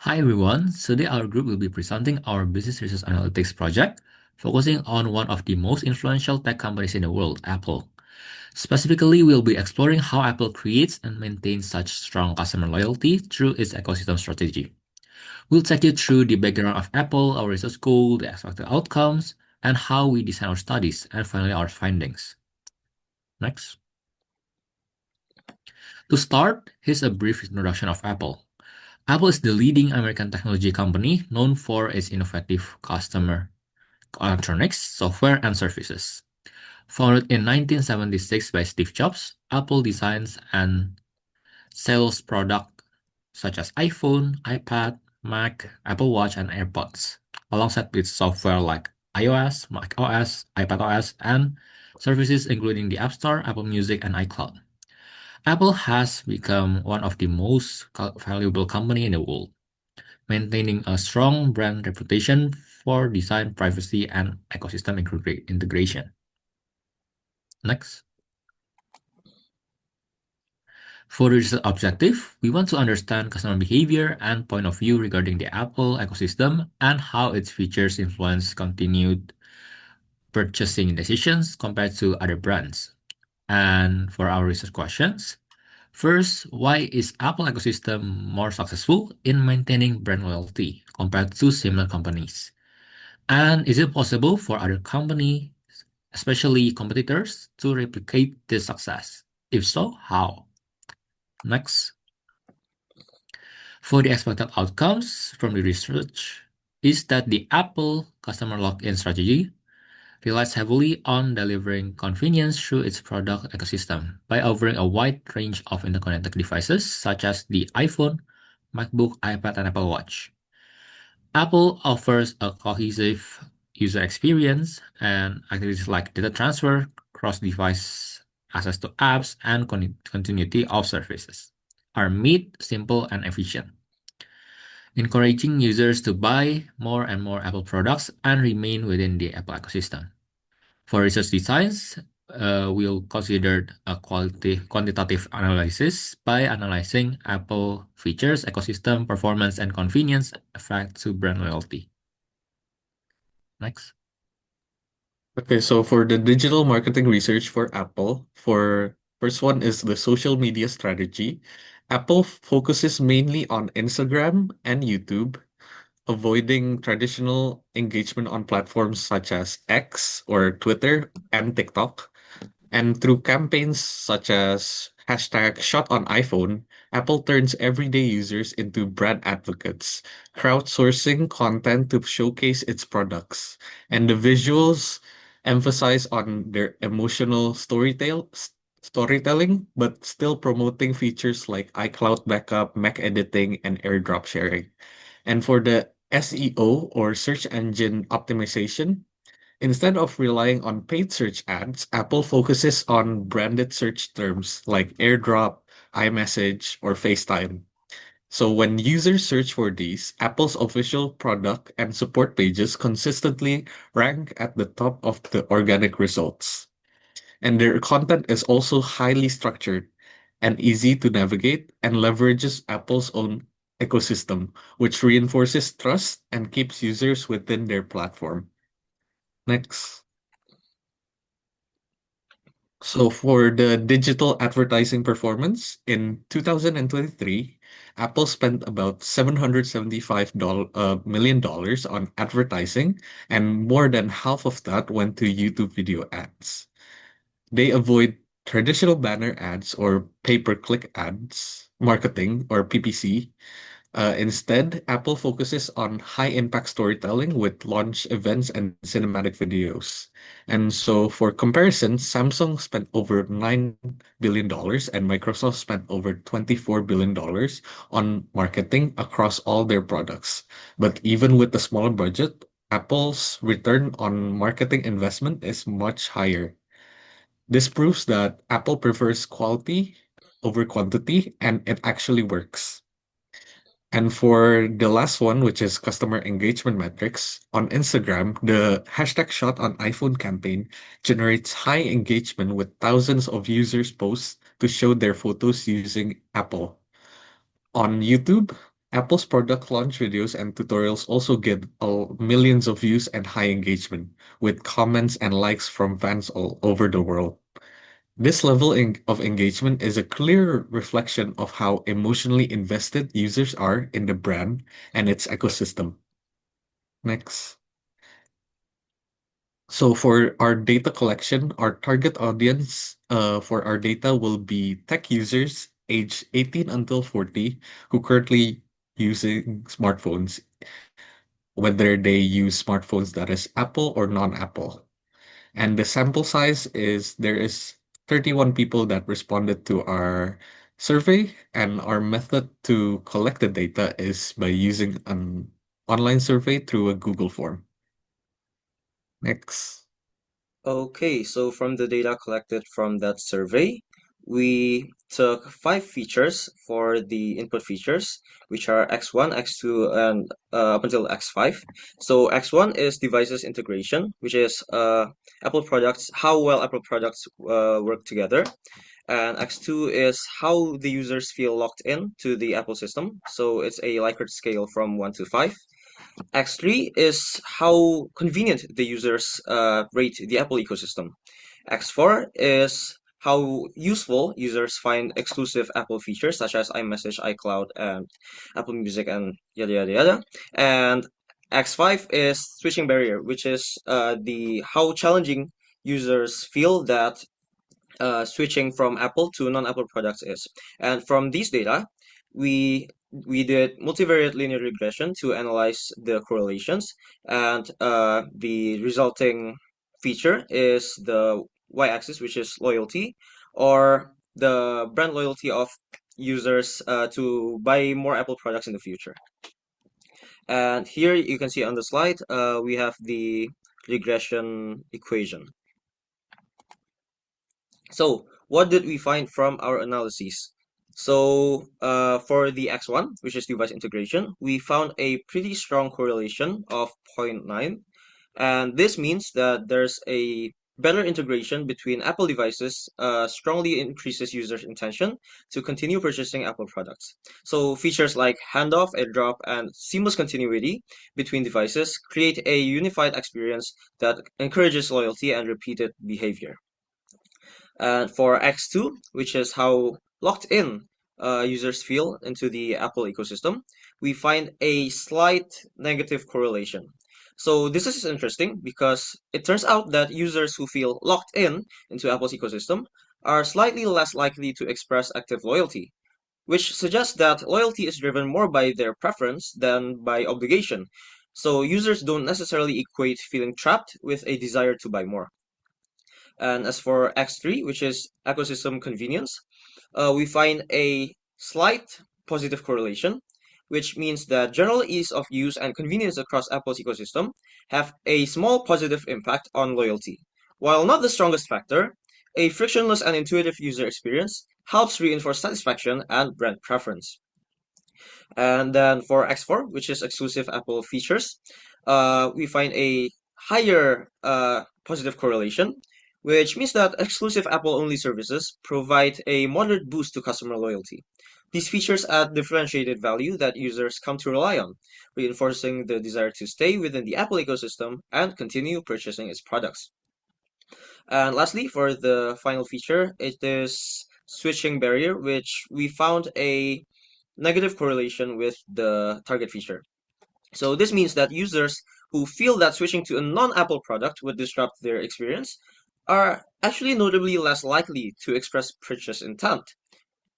Hi everyone, today our group will be presenting our business research analytics project, focusing on one of the most influential tech companies in the world, Apple. Specifically, we'll be exploring how Apple creates and maintains such strong customer loyalty through its ecosystem strategy. We'll take you through the background of Apple, our research goal, the expected outcomes, and how we design our studies, and finally our findings. Next. To start, here's a brief introduction of Apple. Apple is the leading American technology company known for its innovative customer electronics, software, and services. Founded in 1976 by Steve Jobs, Apple designs and sells products such as iPhone, iPad, Mac, Apple Watch, and AirPods, alongside with software like iOS, macOS, iPadOS, and services including the App Store, Apple Music, and iCloud. Apple has become one of the most valuable company in the world, maintaining a strong brand reputation for design, privacy, and ecosystem integration. Next. For the research objective, we want to understand customer behavior and point of view regarding the Apple ecosystem and how its features influence continued purchasing decisions compared to other brands. And for our research questions, first, why is Apple ecosystem more successful in maintaining brand loyalty compared to similar companies? And is it possible for other companies, especially competitors, to replicate this success? If so, how? Next. For the expected outcomes from the research is that the Apple customer lock-in strategy relies heavily on delivering convenience through its product ecosystem by offering a wide range of interconnected devices such as the iPhone, MacBook, iPad, and Apple Watch. Apple offers a cohesive user experience and activities like data transfer, cross-device access to apps, and continuity of services are made simple and efficient, encouraging users to buy more and more Apple products and remain within the Apple ecosystem. For research designs, we'll consider a quantitative analysis by analyzing Apple features, ecosystem, performance, and convenience effect to brand loyalty. Next. Okay, so for the digital marketing research for Apple, for first one is the social media strategy. Apple focuses mainly on Instagram and YouTube, avoiding traditional engagement on platforms such as X or Twitter and TikTok. And through campaigns such as hashtag shot on iPhone, Apple turns everyday users into brand advocates, crowdsourcing content to showcase its products. And the visuals emphasize on their emotional storytelling, but still promoting features like iCloud backup, Mac editing, and AirDrop sharing. And for the SEO or search engine optimization, instead of relying on paid search ads, Apple focuses on branded search terms like AirDrop, iMessage, or FaceTime. So when users search for these, Apple's official product and support pages consistently rank at the top of the organic results. And their content is also highly structured and easy to navigate and leverages Apple's own ecosystem, which reinforces trust and keeps users within their platform. Next. So for the digital advertising performance in 2023, Apple spent about $775 million on advertising, and more than half of that went to YouTube video ads. They avoid traditional banner ads or pay-per-click ads marketing or PPC. Instead, Apple focuses on high impact storytelling with launch events and cinematic videos. And so, for comparison, Samsung spent over $9 billion and Microsoft spent over $24 billion on marketing across all their products. But even with the smaller budget, Apple's return on marketing investment is much higher. This proves that Apple prefers quality over quantity, and it actually works. And for the last one, which is customer engagement metrics, on Instagram, the hashtag shot on iPhone campaign generates high engagement with thousands of users posts to show their photos using Apple. On YouTube, Apple's product launch videos and tutorials also get millions of views and high engagement, with comments and likes from fans all over the world. This level of engagement is a clear reflection of how emotionally invested users are in the brand and its ecosystem. Next. So for our data collection, our target audience for our data will be tech users aged 18 until 40 who currently using smartphones, whether they use smartphones that is Apple or non-Apple. And the sample size is there is 31 people that responded to our survey, and our method to collect the data is by using an online survey through a Google form. Next. Okay, so from the data collected from that survey, we took five features for the input features, which are X1, X2, and up until X5. So X1 is devices integration, which is Apple products, how well Apple products work together. And X2 is how the users feel locked in to the Apple system. So it's a Likert scale from 1 to 5. X3 is how convenient the users rate the Apple ecosystem. X4 is how useful users find exclusive Apple features such as iMessage, iCloud, and Apple Music, and yada yada yada. And X5 is switching barrier, which is the how challenging users feel that switching from Apple to non-Apple products is. And from these data, we did multivariate linear regression to analyze the correlations, and the resulting feature is the y-axis, which is loyalty, or the brand loyalty of users to buy more Apple products in the future. And here you can see on the slide, we have the regression equation. So, what did we find from our analyses? So, for the X1, which is device integration, we found a pretty strong correlation of zero point 0.9. And this means that there's a better integration between Apple devices, strongly increases users' intention to continue purchasing Apple products. So, features like handoff, airdrop, and seamless continuity between devices create a unified experience that encourages loyalty and repeated behavior. And for X2, which is how locked in users feel into the Apple ecosystem, we find a slight negative correlation. So this is interesting because it turns out that users who feel locked in into Apple's ecosystem are slightly less likely to express active loyalty, which suggests that loyalty is driven more by their preference than by obligation. So users don't necessarily equate feeling trapped with a desire to buy more. And as for X3, which is ecosystem convenience, we find a slight positive correlation, which means that general ease of use and convenience across Apple's ecosystem have a small positive impact on loyalty. While not the strongest factor, a frictionless and intuitive user experience helps reinforce satisfaction and brand preference. And then for X4, which is exclusive Apple features, we find a higher positive correlation, which means that exclusive Apple-only services provide a moderate boost to customer loyalty. These features add differentiated value that users come to rely on, reinforcing the desire to stay within the Apple ecosystem and continue purchasing its products. And lastly, for the final feature, it is switching barrier, which we found a negative correlation with the target feature. So this means that users who feel that switching to a non-Apple product would disrupt their experience are actually notably less likely to express purchase intent.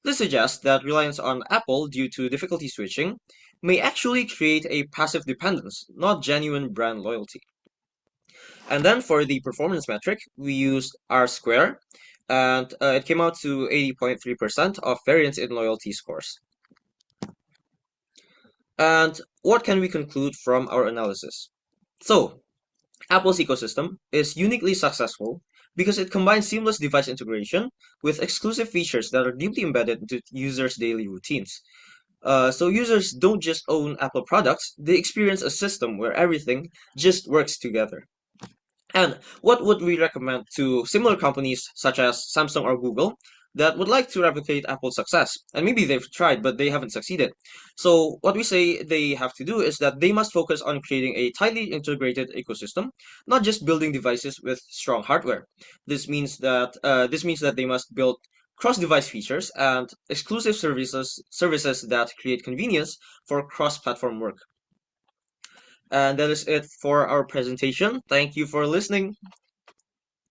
This suggests that reliance on Apple due to difficulty switching may actually create a passive dependence, not genuine brand loyalty. And then for the performance metric, we used R square, and it came out to 80.3% of variance in loyalty scores. And what can we conclude from our analysis? So, Apple's ecosystem is uniquely successful because it combines seamless device integration with exclusive features that are deeply embedded into users' daily routines. So users don't just own Apple products, they experience a system where everything just works together. And what would we recommend to similar companies such as Samsung or Google that would like to replicate Apple's success. And maybe they've tried, but they haven't succeeded. So, what we say they have to do is that they must focus on creating a tightly integrated ecosystem, not just building devices with strong hardware. This means that they must build cross-device features and exclusive services that create convenience for cross-platform work. And that is it for our presentation. Thank you for listening.